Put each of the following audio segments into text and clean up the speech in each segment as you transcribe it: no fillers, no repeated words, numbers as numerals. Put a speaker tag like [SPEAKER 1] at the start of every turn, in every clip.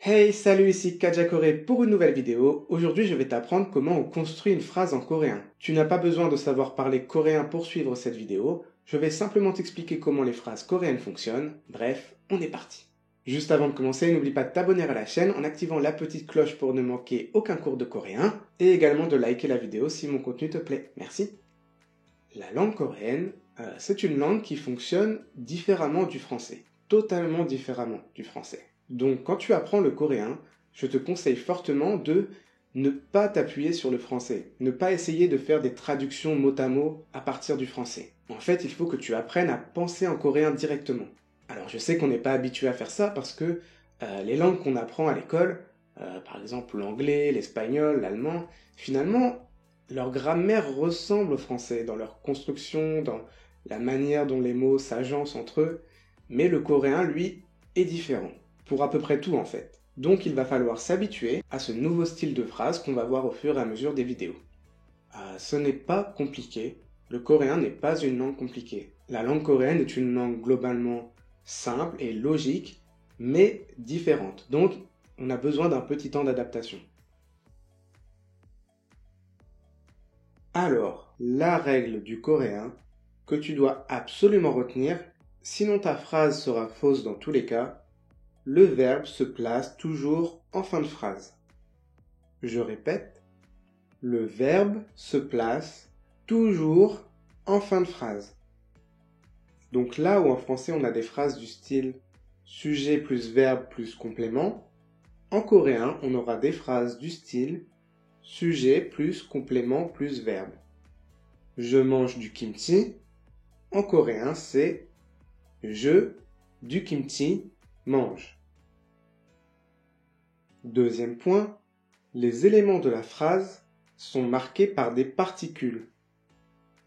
[SPEAKER 1] Hey, salut, ici Kaja Corée pour une nouvelle vidéo. Aujourd'hui, je vais t'apprendre comment on construit une phrase en coréen. Tu n'as pas besoin de savoir parler coréen pour suivre cette vidéo. Je vais simplement t'expliquer comment les phrases coréennes fonctionnent. Bref, on est parti. Juste avant de commencer, n'oublie pas de t'abonner à la chaîne en activant la petite cloche pour ne manquer aucun cours de coréen et également de liker la vidéo si mon contenu te plaît. Merci. La langue coréenne, c'est une langue qui fonctionne différemment du français. Totalement différemment du français. Donc quand tu apprends le coréen, je te conseille fortement de ne pas t'appuyer sur le français, ne pas essayer de faire des traductions mot à partir du français. En fait, il faut que tu apprennes à penser en coréen directement. Alors je sais qu'on n'est pas habitué à faire ça parce que les langues qu'on apprend à l'école, par exemple l'anglais, l'espagnol, l'allemand, finalement, leur grammaire ressemble au français dans leur construction, dans la manière dont les mots s'agencent entre eux, mais le coréen, lui, est différent. Pour à peu près tout en fait. Donc il va falloir s'habituer à ce nouveau style de phrase qu'on va voir au fur et à mesure des vidéos. Ce n'est pas compliqué, le coréen n'est pas une langue compliquée. La langue coréenne est une langue globalement simple et logique, mais différente. Donc on a besoin d'un petit temps d'adaptation. Alors, la règle du coréen que tu dois absolument retenir, sinon ta phrase sera fausse dans tous les cas, le verbe se place toujours en fin de phrase. Je répète, le verbe se place toujours en fin de phrase. Donc là où en français on a des phrases du style sujet plus verbe plus complément, en coréen on aura des phrases du style sujet plus complément plus verbe. Je mange du kimchi, en coréen c'est je du kimchi mange. Deuxième point, les éléments de la phrase sont marqués par des particules.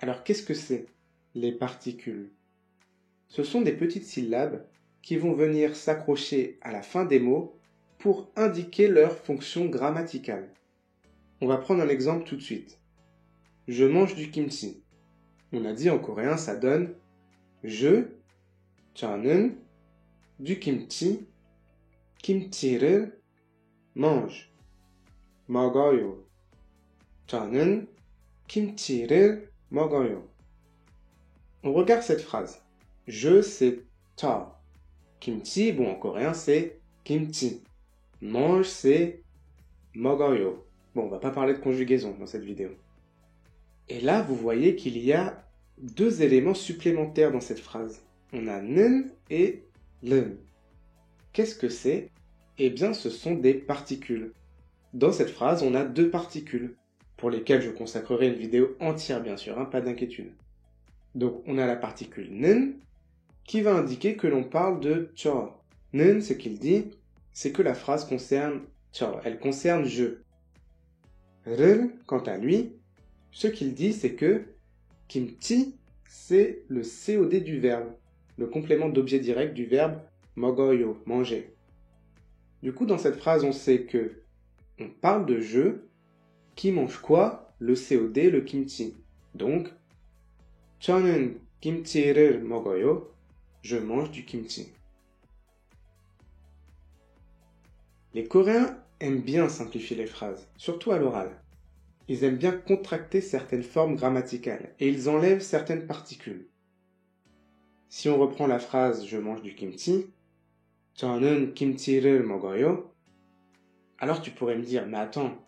[SPEAKER 1] Alors qu'est-ce que c'est, les particules? Ce sont des petites syllabes qui vont venir s'accrocher à la fin des mots pour indiquer leur fonction grammaticale. On va prendre un exemple tout de suite. Je mange du kimchi. On a dit en coréen, ça donne 저는 du kimchi, kim치를 mange. 먹어요. 저는 김치를 먹어요. On regarde cette phrase. Je, c'est 저. Kimchi, bon, en coréen, c'est kimchi. Mange, c'est 먹어요. Bon, on va pas parler de conjugaison dans cette vidéo. Et là, vous voyez qu'il y a deux éléments supplémentaires dans cette phrase. On a 는 et 는. Qu'est-ce que c'est? Eh bien, ce sont des particules. Dans cette phrase, on a deux particules, pour lesquelles je consacrerai une vidéo entière bien sûr, pas d'inquiétude. Donc on a la particule 는, qui va indiquer que l'on parle de 저. 는, ce qu'il dit, c'est que la phrase concerne 저, elle concerne je. 를, quant à lui, ce qu'il dit c'est que kimchi, c'est le COD du verbe, le complément d'objet direct du verbe 먹어요, manger. Du coup, dans cette phrase, on sait que on parle de je qui mange quoi? Le COD, le kimchi. Donc, 저는 김치를 먹어요. Je mange du kimchi. Les Coréens aiment bien simplifier les phrases, surtout à l'oral. Ils aiment bien contracter certaines formes grammaticales et ils enlèvent certaines particules. Si on reprend la phrase je mange du kimchi, 저는 김치를 먹어요. Alors tu pourrais me dire, mais attends,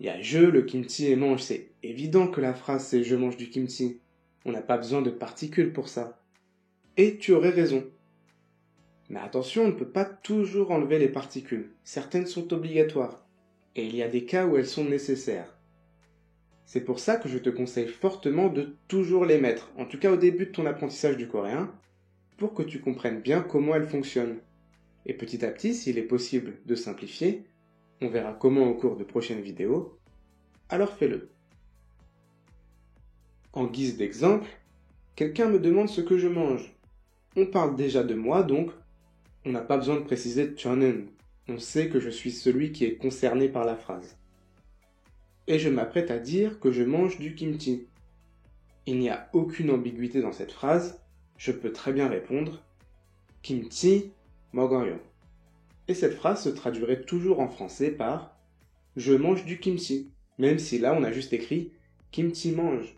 [SPEAKER 1] il y a je, le kimchi et mange, c'est évident que la phrase c'est je mange du kimchi. On n'a pas besoin de particules pour ça. Et tu aurais raison. Mais attention, on ne peut pas toujours enlever les particules. Certaines sont obligatoires. Et il y a des cas où elles sont nécessaires. C'est pour ça que je te conseille fortement de toujours les mettre, en tout cas au début de ton apprentissage du coréen, pour que tu comprennes bien comment elles fonctionnent. Et petit à petit, s'il est possible de simplifier, on verra comment au cours de prochaines vidéos, alors fais-le. En guise d'exemple, quelqu'un me demande ce que je mange. On parle déjà de moi, donc on n'a pas besoin de préciser 저는. On sait que je suis celui qui est concerné par la phrase. Et je m'apprête à dire que je mange du kimchi. Il n'y a aucune ambiguïté dans cette phrase, je peux très bien répondre kimchi 먹어요. Et cette phrase se traduirait toujours en français par « je mange du kimchi », même si là on a juste écrit « kimchi mange ».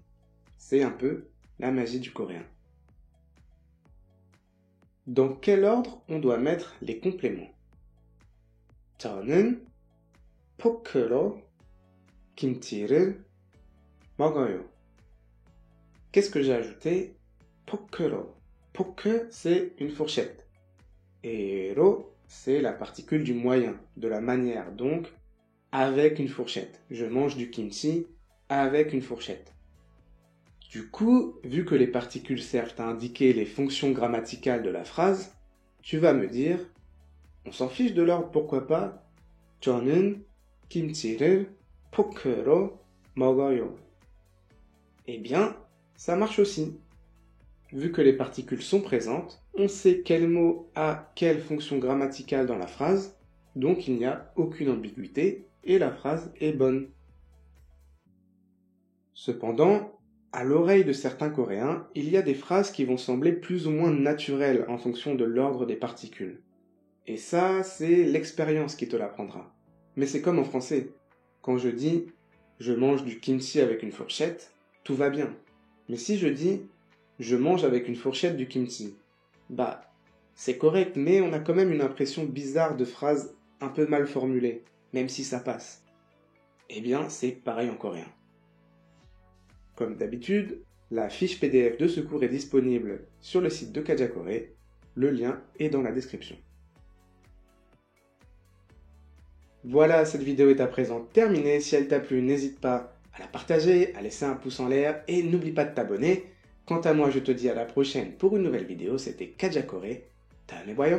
[SPEAKER 1] C'est un peu la magie du coréen. Dans quel ordre on doit mettre les compléments? 저는 포크로 김치를 먹어요. Qu'est-ce que j'ai ajouté? 포크로. 포크, c'est une fourchette. Et 로, c'est la particule du moyen, de la manière. Donc, avec une fourchette. Je mange du kimchi avec une fourchette. Du coup, vu que les particules servent à indiquer les fonctions grammaticales de la phrase, tu vas me dire, on s'en fiche de l'ordre, pourquoi pas? 저는 김치를 포크로 먹어요. Eh bien, ça marche aussi. Vu que les particules sont présentes, on sait quel mot a quelle fonction grammaticale dans la phrase, donc il n'y a aucune ambiguïté et la phrase est bonne. Cependant, à l'oreille de certains Coréens, il y a des phrases qui vont sembler plus ou moins naturelles en fonction de l'ordre des particules. Et ça, c'est l'expérience qui te l'apprendra. Mais c'est comme en français. Quand je dis « je mange du kimchi avec une fourchette », tout va bien. Mais si je dis « je mange avec une fourchette du kimchi », bah, c'est correct, mais on a quand même une impression bizarre de phrase un peu mal formulée, même si ça passe. Eh bien, c'est pareil en coréen. Comme d'habitude, la fiche PDF de ce cours est disponible sur le site de Kajakoré. Le lien est dans la description. Voilà, cette vidéo est à présent terminée. Si elle t'a plu, n'hésite pas à la partager, à laisser un pouce en l'air et n'oublie pas de t'abonner. Quant à moi, je te dis à la prochaine pour une nouvelle vidéo. C'était Kajakoré. Daemé boyo!